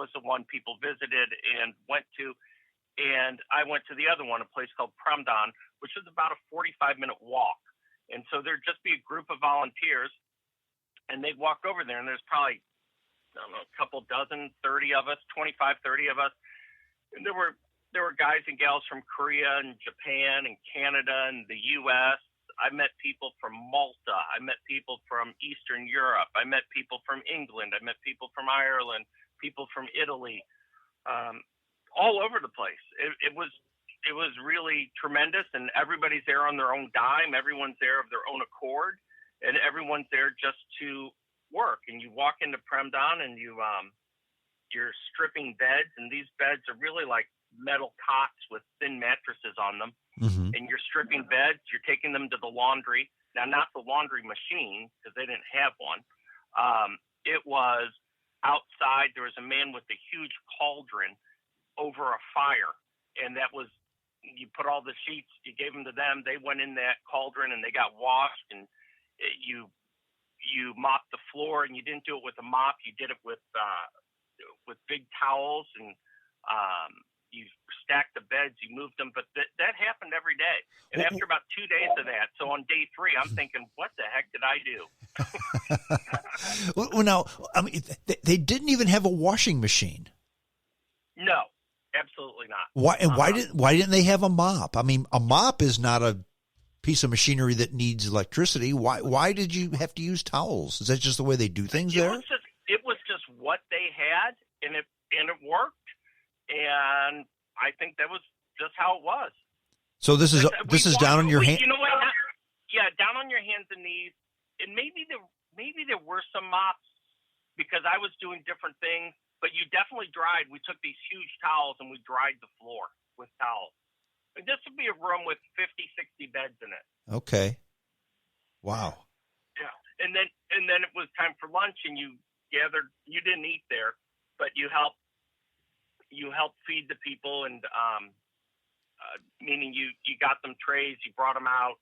was the one people visited and went to. And I went to the other one, a place called Premdan, which is about a 45-minute walk. And so there'd just be a group of volunteers, and they'd walk over there, and there's probably, I don't know, a couple dozen, 30 of us, 25, 30 of us. And there were guys and gals from Korea and Japan and Canada and the U.S. I met people from Malta. I met people from Eastern Europe. I met people from England. I met people from Ireland, people from Italy, all over the place. It was really tremendous, and everybody's there on their own dime. Everyone's there of their own accord, and everyone's there just to work. And you walk into Premdan, and you're stripping beds, and these beds are really like metal cots with thin mattresses on them. Mm-hmm. And you're stripping beds. You're taking them to the laundry. Now, not the laundry machine, because they didn't have one. It was outside. There was a man with a huge cauldron over a fire, and that was, you put all the sheets, you gave them to them, they went in that cauldron and they got washed, and you mopped the floor, and you didn't do it with a mop, you did it with big towels, and you stacked the beds, you moved them, but that happened every day. And after about 2 days of that, so on day 3, I'm thinking, what the heck did I do? Well, now, I mean, they didn't even have a washing machine. No, absolutely not. Why? And why didn't they have a mop? I mean, a mop is not a piece of machinery that needs electricity. Why did you have to use towels? Is that just the way they do things there? It was just what they had, and it worked. And I think that was just how it was. So this is down on your hand. You know what? Yeah, down on your hands and knees. And maybe there were some mops because I was doing different things. But you definitely dried. We took these huge towels and we dried the floor with towels. And this would be a room with 50, 60 beds in it. Okay. Wow. Yeah. And then it was time for lunch, and you gathered. You didn't eat there, but you helped feed the people, and meaning you got them trays, you brought them out,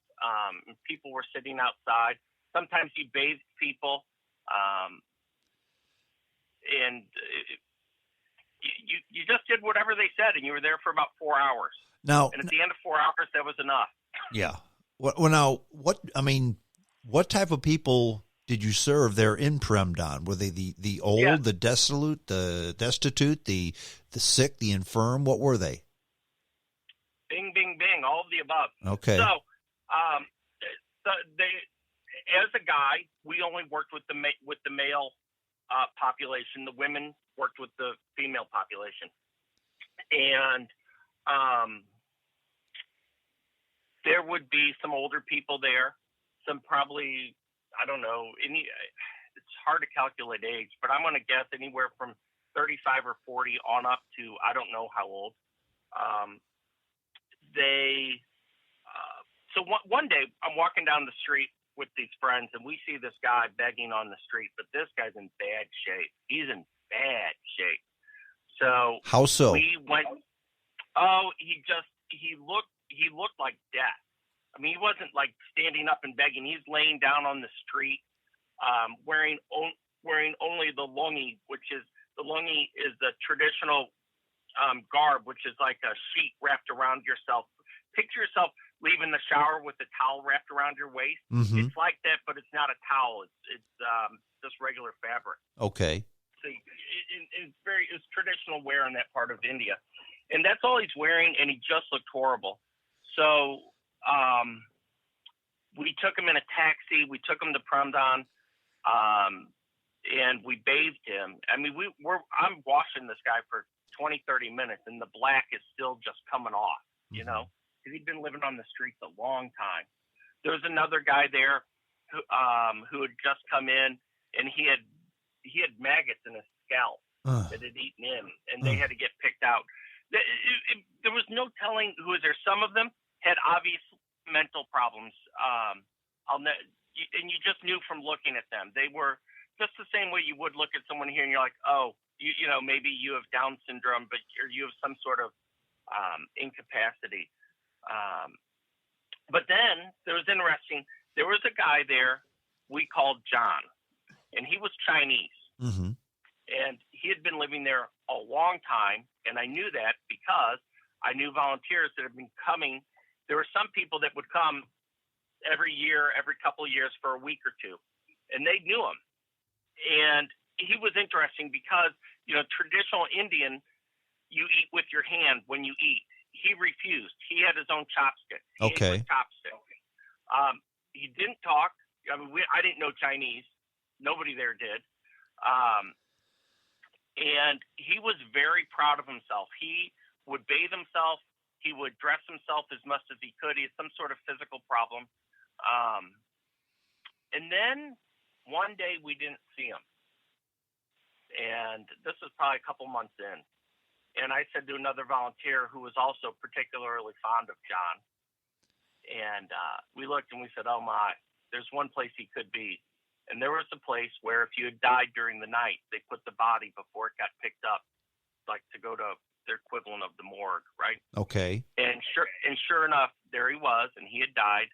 and people were sitting outside. Sometimes you bathed people. And you just did whatever they said, and you were there for about 4 hours. Now, and at the end of 4 hours, that was enough. Yeah. Well, now, what type of people did you serve there in Premdan? Were they the old, the destitute, the sick, the infirm? What were they? Bing, bing, bing, all of the above. Okay. So, as a guy, we only worked with the male population. The women worked with the female population, and there would be some older people there, some probably, I don't know, it's hard to calculate age, but I'm going to guess anywhere from 35 or 40 on up to I don't know how old. So one day I'm walking down the street with these friends, and we see this guy begging on the street, but this guy's in bad shape. He's in bad shape. So how so? We went. He looked like death. I mean, he wasn't like standing up and begging. He's laying down on the street, wearing only the lungi, which is the traditional garb, which is like a sheet wrapped around yourself. Picture yourself leaving the shower with a towel wrapped around your waist. Mm-hmm. It's like that, but it's not a towel. It's just regular fabric. Okay. So it's traditional wear in that part of India, and that's all he's wearing, and he just looked horrible. So we took him in a taxi. We took him to Premdan, and we bathed him. I mean, I'm washing this guy for 20, 30 minutes, and the black is still just coming off, you know, because he'd been living on the streets a long time. There was another guy there who had just come in, and he had maggots in his scalp that had eaten him, and they had to get picked out. There was no telling who was there. Some of them had obvious mental problems, and you just knew from looking at them. They were just the same way you would look at someone here, and you're like, oh, you know, maybe you have Down syndrome, or you have some sort of incapacity. But then it was interesting. There was a guy there we called John, and he was Chinese. Mm-hmm. And he had been living there a long time, and I knew that because I knew volunteers that had been coming. There were some people that would come every year, every couple of years for a week or two, and they knew him. And he was interesting because, traditional Indian, you eat with your hand when you eat. He refused. He had his own chopstick. He ate with chopstick. He didn't talk. I mean, I didn't know Chinese. Nobody there did. And he was very proud of himself. He would bathe himself. He would dress himself as much as he could. He had some sort of physical problem. And then one day we didn't see him. And this was probably a couple months in. And I said to another volunteer who was also particularly fond of John, and we looked and we said, oh my, there's one place he could be. And there was a place where if you had died during the night, they put the body before it got picked up, like to go to their equivalent of the morgue, right? Okay. And sure enough, there he was, and he had died.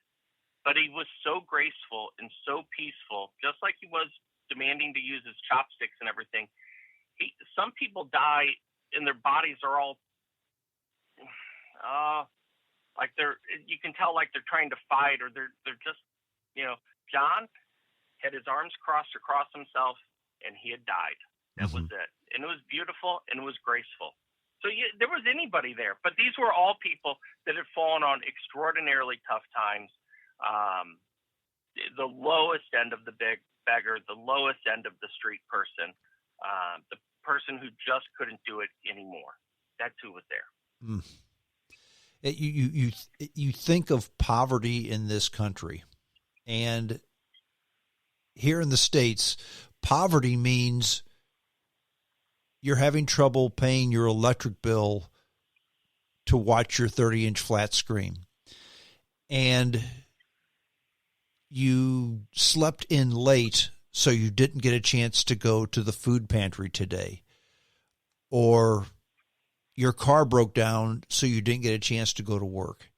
But he was so graceful and so peaceful, just like he was demanding to use his chopsticks and everything. Some people die and their bodies are all like you can tell like they're trying to fight, or they're just, John had his arms crossed across himself and he had died. That was it. And it was beautiful and it was graceful. So there was anybody there, but these were all people that had fallen on extraordinarily tough times. The lowest end of the beggar, the lowest end of the street person, the person who just couldn't do it anymore. That's who was there. You think of poverty in this country, and here in the States, poverty means you're having trouble paying your electric bill to watch your 30-inch flat screen, and you slept in late so you didn't get a chance to go to the food pantry today, or your car broke down so you didn't get a chance to go to work.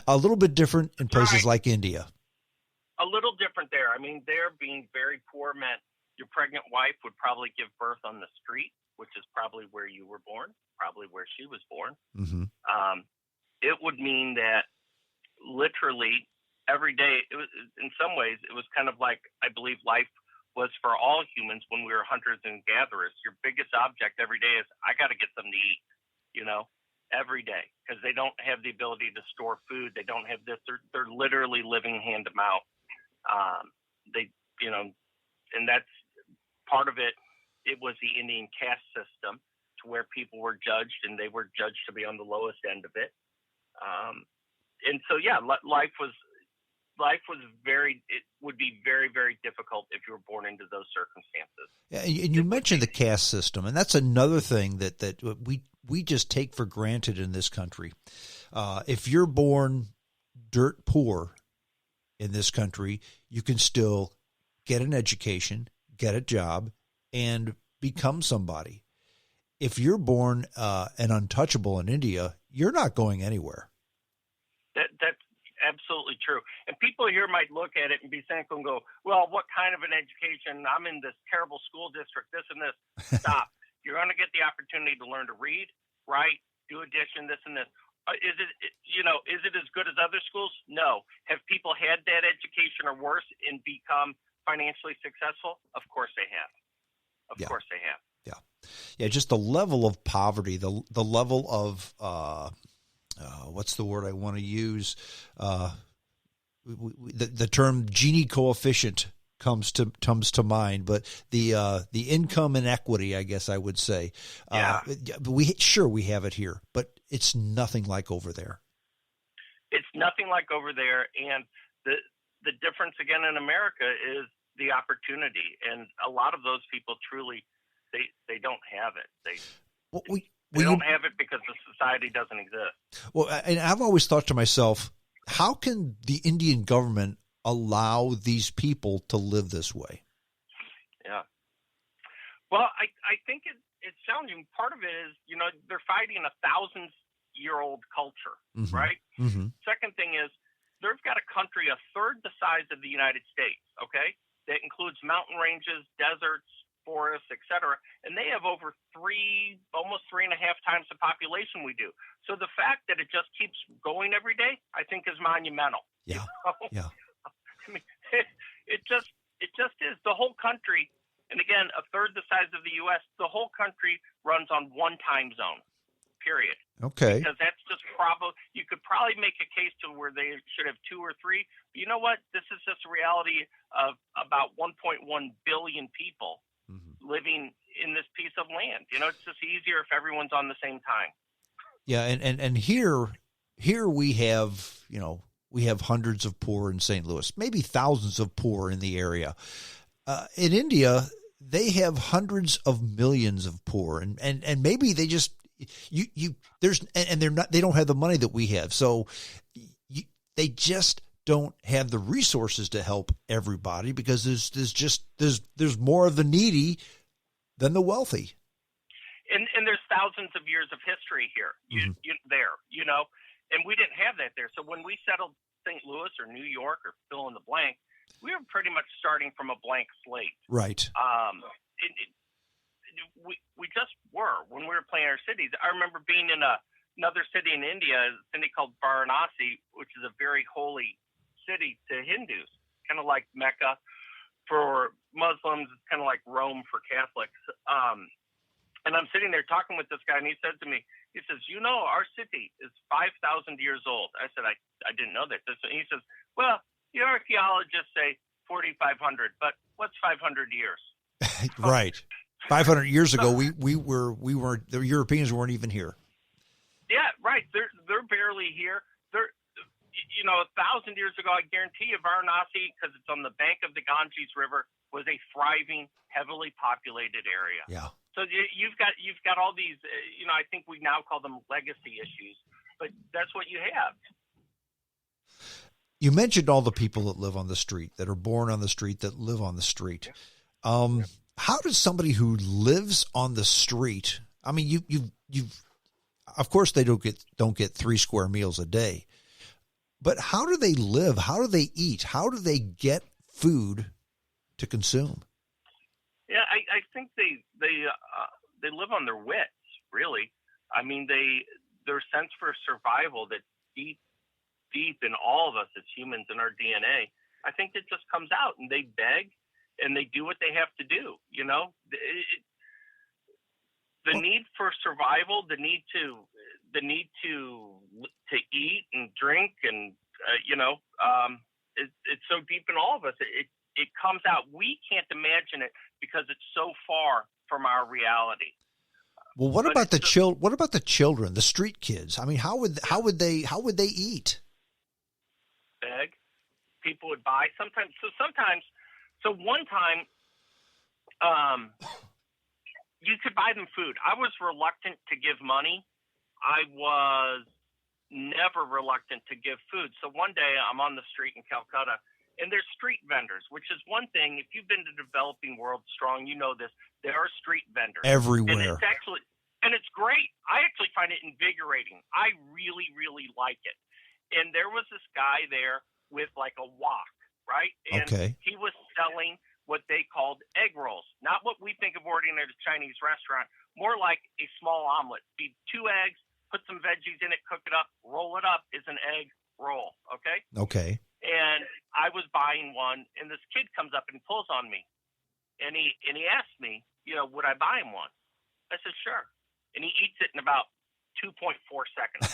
A little bit different in places like India. A little different there. I mean, there being very poor meant your pregnant wife would probably give birth on the street, which is probably where you were born, probably where she was born. Mm-hmm. It would mean that literally every day, it was, in some ways, it was kind of like, I believe life was for all humans when we were hunters and gatherers. Your biggest object every day is, I got to get something to eat, every day, because they don't have the ability to store food. They don't have this. They're literally living hand to mouth. And that's part of it. It was the Indian caste system, to where people were judged, and they were judged to be on the lowest end of it. And so, yeah, life would be very, very difficult if you were born into those circumstances. Yeah, and you mentioned the caste system, and that's another thing that we just take for granted in this country. If you're born dirt poor in this country, you can still get an education, get a job, and become somebody. If you're born an untouchable in India, you're not going anywhere. That's absolutely true. And people here might look at it and be cynical and go, well, what kind of an education? I'm in this terrible school district, this and this. Stop. You're going to get the opportunity to learn to read, write, do addition, this and this. Is it as good as other schools? No. Have people had that education or worse and become financially successful? Of course they have. Of course they have. Yeah. Just the level of poverty, the level of, what's the word I want to use? The term Gini coefficient comes to mind, but the income inequity, I guess I would say. Yeah. We have it here, but it's nothing like over there. It's nothing like over there, and the difference again in America is the opportunity, and a lot of those people truly they don't have it. They don't have it because the society doesn't exist. Well, and I've always thought to myself, how can the Indian government allow these people to live this way? Yeah. Well, I think it's challenging. Part of it is, they're fighting a 1,000-year-old culture, mm-hmm. right? Mm-hmm. Second thing is, they've got a country a third the size of the United States, okay? That includes mountain ranges, deserts, poorest, et cetera, and they have over almost 3.5 times the population we do. So the fact that it just keeps going every day, I think, is monumental. Yeah, yeah. I mean, it just is. The whole country, and again, a third the size of the U.S., the whole country runs on one time zone, period. Okay. Because that's just you could probably make a case to where they should have 2 or 3. But you know what? This is just a reality of about 1.1 billion people living in this piece of land. It's just easier if everyone's on the same time. Yeah, and here we have, we have hundreds of poor in St. Louis, maybe thousands of poor in the area. In India, they have hundreds of millions of poor, and maybe they just they don't have the money that we have, so they just don't have the resources to help everybody because there's more of the needy than the wealthy. And there's thousands of years of history here, and we didn't have that there. So when we settled St. Louis or New York or fill in the blank, we were pretty much starting from a blank slate. Right. We just were when we were playing our cities. I remember being in another city in India, a city called Varanasi, which is a very holy city to Hindus, kind of like Mecca for Muslims. It's kind of like Rome for Catholics. And I'm sitting there talking with this guy, and he said to me, he says, our city is 5,000 years old. I said, I didn't know that. And he says, well, the archaeologists say 4,500, but what's 500 years? Right. 500 years ago, we weren't, the Europeans weren't even here. Yeah, right. They're barely here. 1,000 years ago, I guarantee you, Varanasi, because it's on the bank of the Ganges River, was a thriving, heavily populated area. Yeah. So you've got all these, I think we now call them legacy issues, but that's what you have. You mentioned all the people that live on the street, that are born on the street, that live on the street. How does somebody who lives on the street? I mean, you've of course they don't get 3 square meals a day, but how do they live? How do they eat? How do they get food to consume? Yeah, I think they live on their wits, really. I mean, their sense for survival that's deep in all of us as humans in our DNA. I think it just comes out, and they beg and they do what they have to do. The need for survival, the need to eat and drink, and it's so deep in all of us. It comes out. We can't imagine it because it's so far from our reality. Well, what about the children, the street kids? I mean, how would they eat? Beg. People would buy sometimes. So one time, you could buy them food. I was reluctant to give money. I was never reluctant to give food. So one day I'm on the street in Calcutta, and there's street vendors, which is one thing. If you've been to developing world strong, you know this. There are street vendors everywhere. And it's great. I actually find it invigorating. I really, really like it. And there was this guy there with like a wok, right? And he was selling what they called egg rolls. Not what we think of ordering at a Chinese restaurant, more like a small omelet. Feed 2 eggs, put some veggies in it, cook it up, roll it up is an egg roll, okay? Okay. And I was buying one, and this kid comes up and pulls on me. And he asked me, would I buy him one? I said, sure. And he eats it in about 2.4 seconds.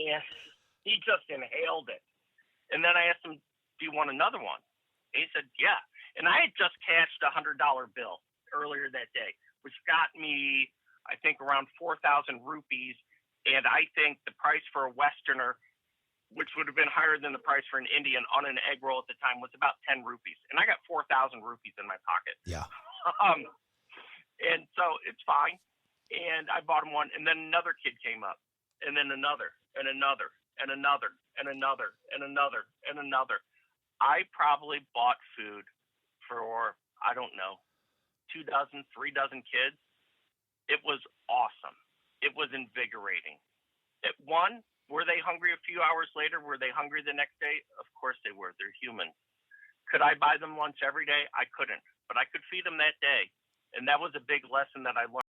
And he just inhaled it. And then I asked him, do you want another one? And he said, yeah. And I had just cashed a $100 bill earlier that day, which got me, I think, around 4,000 rupees. And I think the price for a Westerner, which would have been higher than the price for an Indian on an egg roll at the time, was about 10 rupees. And I got 4,000 rupees in my pocket. Yeah. And so it's fine. And I bought him one. And then another kid came up. And then another, and another, and another, and another, and another, and another. I probably bought food for, I don't know, 2 dozen, 3 dozen kids. It was awesome. It was invigorating. Were they hungry a few hours later? Were they hungry the next day? Of course they were. They're humans. Could I buy them lunch every day? I couldn't, but I could feed them that day. And that was a big lesson that I learned.